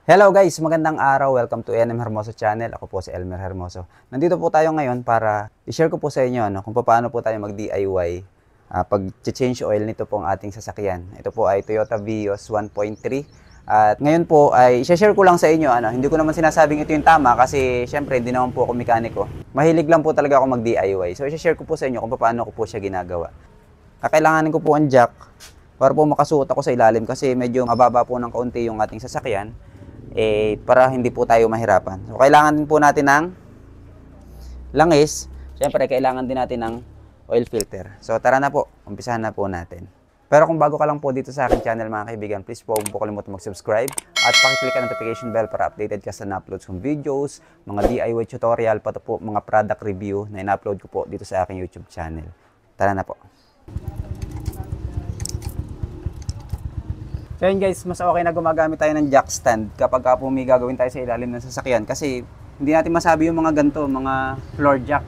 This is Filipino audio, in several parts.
Hello guys, magandang araw. Welcome to NM Hermoso Channel. Ako po si Elmer Hermoso. Nandito po tayo ngayon para i-share ko po sa inyo kung paano po tayo mag-DIY pag-change oil nito pong ating sasakyan. Ito po ay Toyota Vios 1.3. At ngayon po ay i-share ko lang sa inyo. Hindi ko naman sinasabing ito yung tama kasi syempre hindi naman po ako mekaniko. Mahilig lang po talaga ako mag-DIY. So i-share ko po sa inyo kung paano ko po siya ginagawa. Kakailanganin ko po ang jack para po makasuot ako sa ilalim kasi medyo mababa po ng kaunti yung ating sasakyan. Para hindi po tayo mahirapan. So, kailangan din po natin ng langis. Siyempre, kailangan din natin ng oil filter. So, tara na po. Umpisahan na po natin. Pero kung bago ka lang po dito sa aking channel, mga kaibigan, please po huwag po kalimutan mag-subscribe at pakiclick ang notification bell para updated ka sa na-upload kong videos, mga DIY tutorial, pati po mga product review na ina-upload ko po dito sa aking YouTube channel. Tara na po. So yun guys, mas okay na gumagamit tayo ng jack stand kapag po may gagawin tayo sa ilalim ng sasakyan kasi hindi natin masabi yung mga ganito, mga floor jack.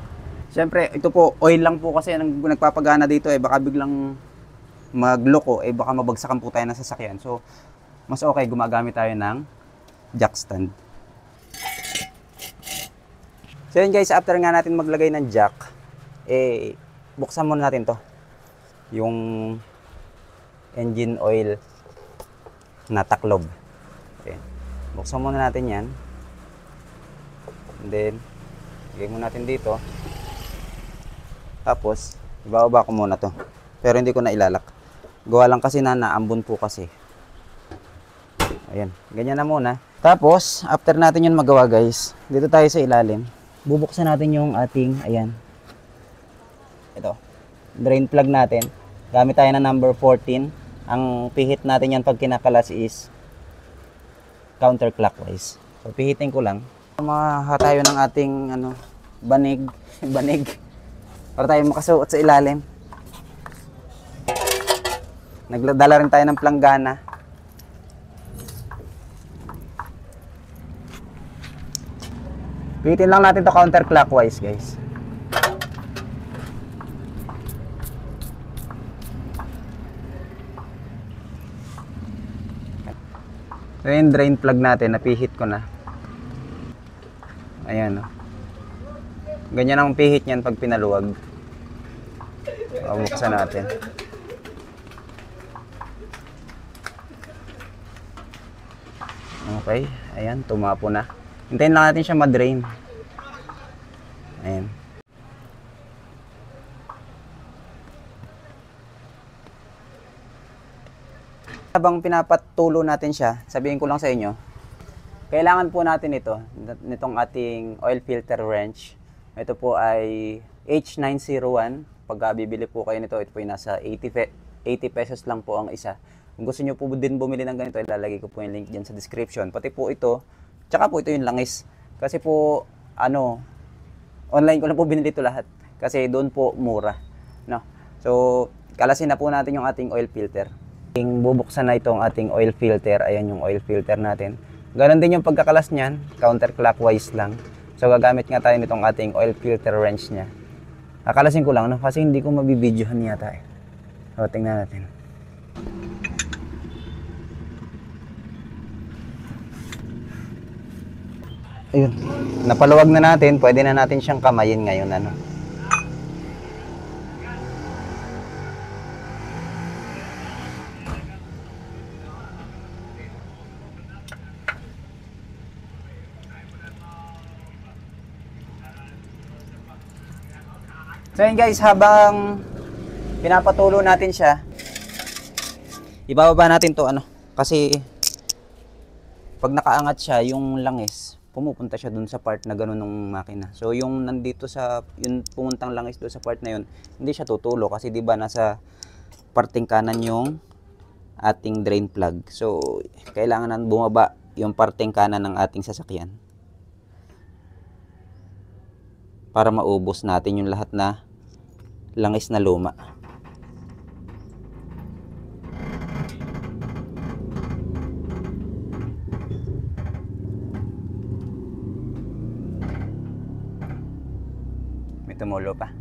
Siyempre, ito po, oil lang po kasi ang nagpapagana dito baka biglang magloko, baka mabagsakan po tayo ng sasakyan. So, mas okay gumagamit tayo ng jack stand. So yun guys, after nga natin maglagay ng jack, buksan muna natin to. Yung engine oil na taklob. Okay. Buksan muna natin yan. And then, lagay muna natin dito. Tapos, ibababa ko muna to. Pero hindi ko na ilalak. Gawa lang kasi na naambon po kasi. Ayan. Ganyan na muna. Tapos, after natin yun magawa guys, dito tayo sa ilalim. Bubuksan natin yung ating, ayan. Ito. Drain plug natin. Gamit tayo na number 14. Ang pihit natin yan pag kinakalas is counterclockwise. So, pihitin ko lang. Maha tayo ng ating banig. Para tayo makasuot sa ilalim. Nagdala rin tayo ng planggana. Pihitin lang natin to counterclockwise guys. So yung drain plug natin, napihit ko na. Ayan o. Ganyan ang pihit niyan pag pinaluwag. Buksan natin. Okay, ayan, tumapo na. Hintayin lang natin siya ma-drain. Ayan. Habang pinapatulo natin siya, sabihin ko lang sa inyo, kailangan po natin nitong ating oil filter wrench. Ito po ay H901. Pag bibili po kayo nito, ito po ay nasa 80 pesos lang po ang isa. Kung gusto nyo po din bumili ng ganito, ilalagay ko po yung link dyan sa description. Pati po ito, tsaka po ito yung langis. Kasi po, online ko na po binili ito lahat. Kasi doon po mura. No? So, kalasin na po natin yung ating oil filter. Bubuksan na itong ating oil filter. Ayan yung oil filter natin. Ganon din yung pagkakalas niyan, counterclockwise lang. So gagamit nga tayo nitong ating oil filter wrench niya. Kakalasin ko lang kasi hindi ko mabibidyohan yata So tingnan natin. Ayun. Napaluwag na natin, pwede na natin siyang kamayin ngayon So yun guys, habang pinapatulo natin siya, ibababa natin to kasi pag nakaangat siya, yung langis, pumupunta siya dun sa part na gano'n ng makina. So yung nandito yung pumuntang langis doon sa part na yun, hindi siya tutulo kasi di ba nasa parting kanan yung ating drain plug. So kailangan na bumaba yung parting kanan ng ating sasakyan para maubos natin yung lahat na langis na luma. May tumulo pa.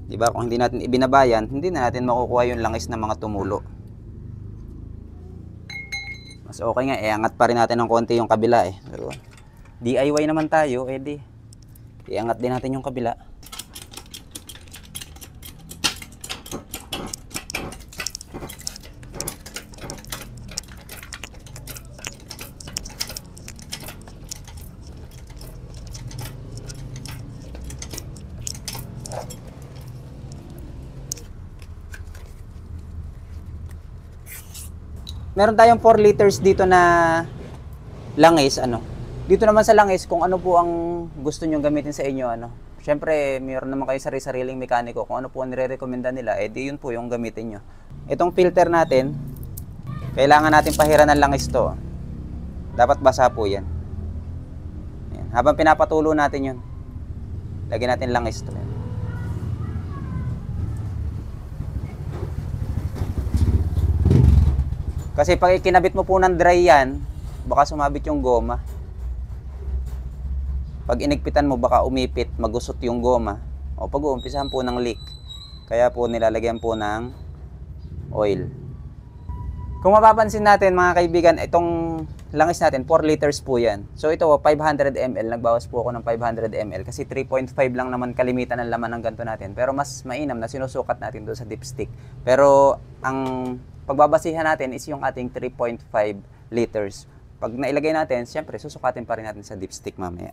Diba? Kung hindi natin ibinabayan, hindi na natin makukuha yung langis ng mga tumulo. Mas okay nga, iangat pa rin natin ng konti yung kabila eh. Pero DIY naman tayo, edi iangat din natin yung kabila. Meron tayong 4 liters dito na langis, ano. Dito naman sa langis, kung ano po ang gusto nyo gamitin sa inyo, ano. Siyempre, mayroon naman kayo sarili-sariling mekaniko. Kung ano po ang nire-recommenda nila, edi yun po yung gamitin nyo. Itong filter natin, kailangan natin pahiran ng langis to. Dapat basa po yan. Ayan. Habang pinapatulo natin yun, lagyan natin langis to. Kasi pag ikinabit mo po ng dry yan, baka sumabit yung goma. Pag inigpitan mo, baka umipit, magusot yung goma. O pag-uumpisahan po ng leak. Kaya po nilalagyan po ng oil. Kung mapapansin natin mga kaibigan, itong langis natin, 4 liters po yan. So ito, 500 ml. Nagbawas po ako ng 500 ml kasi 3.5 lang naman kalimitan ng laman ng ganito natin. Pero mas mainam na sinusukat natin doon sa dipstick. Pero ang pagbabasihan natin is yung ating 3.5 liters. Pag nailagay natin, siyempre susukatin pa rin natin sa dipstick mamaya.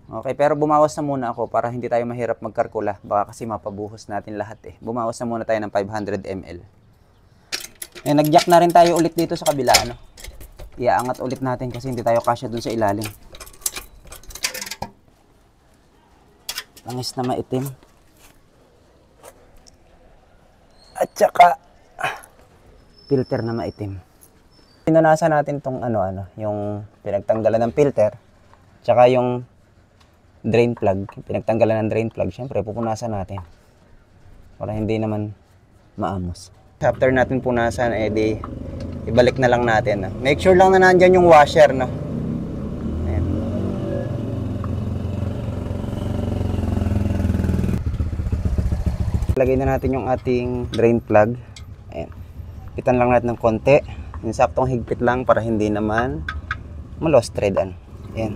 Okay, pero bumawas na muna ako para hindi tayo mahirap magkalkula. Baka kasi mapabuhos natin lahat eh. Bumawas na muna tayo ng 500 ml. Eh, nag-jack na rin tayo ulit dito sa kabila, ano. Iaangat ulit natin kasi hindi tayo kasya dun sa ilalim. Langis na maitim. At saka filter na maitim. Pinunasan natin tong yung pinagtanggalan ng filter, tsaka yung drain plug, pinagtanggalan ng drain plug. Syempre pupunasan natin para hindi naman maamos. After natin punasan, edi ibalik na lang natin. Make sure lang na nandyan yung washer, no. Ayan. Lagay na natin yung ating drain plug. Ayan. Pitan lang natin ng konti. Yung saktong higpit lang para hindi naman ma-lost thread. Ayan.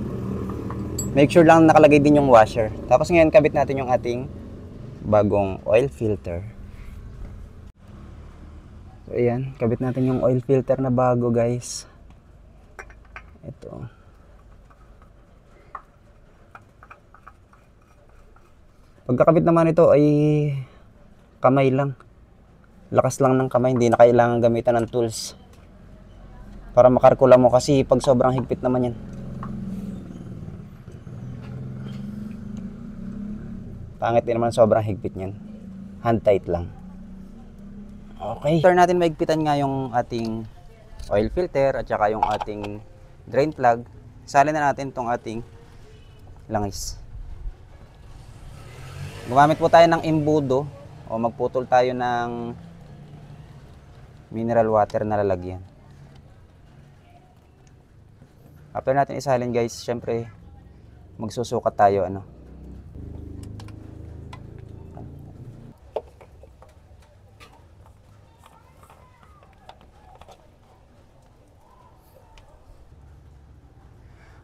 Make sure lang nakalagay din yung washer. Tapos ngayon kabit natin yung ating bagong oil filter. So ayan, kabit natin yung oil filter na bago, guys. Ito. Pagkakabit naman ito ay kamay lang. Lakas lang ng kamay, hindi na kailangan gamitan ng tools. Para makarkula mo kasi pag sobrang higpit naman yan. Pangit din naman sobrang higpit niyan. Hand tight lang. Okay. Turn natin maigpitan nga yung ating oil filter at saka yung ating drain plug. Salin na natin tong ating langis. Gumamit po tayo ng imbudo o magputol tayo ng mineral water na lalagyan. After natin isalin, guys, syempre magsusukat tayo, ano.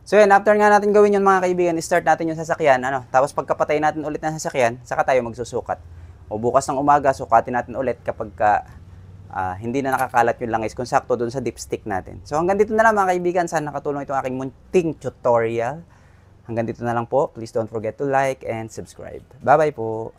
So yan, after nga natin gawin yun mga kaibigan, start natin yung sasakyan, ano. Tapos pagkapatay natin ulit ng sasakyan, saka tayo magsusukat. O bukas ng umaga, sukatin natin ulit kapag hindi na nakakalat yung langis kung sakto dun sa dipstick natin. So hanggang dito na lang mga kaibigan, sana nakatulong itong aking munting tutorial. Hanggang dito na lang po. Please don't forget to like and subscribe. Bye bye po!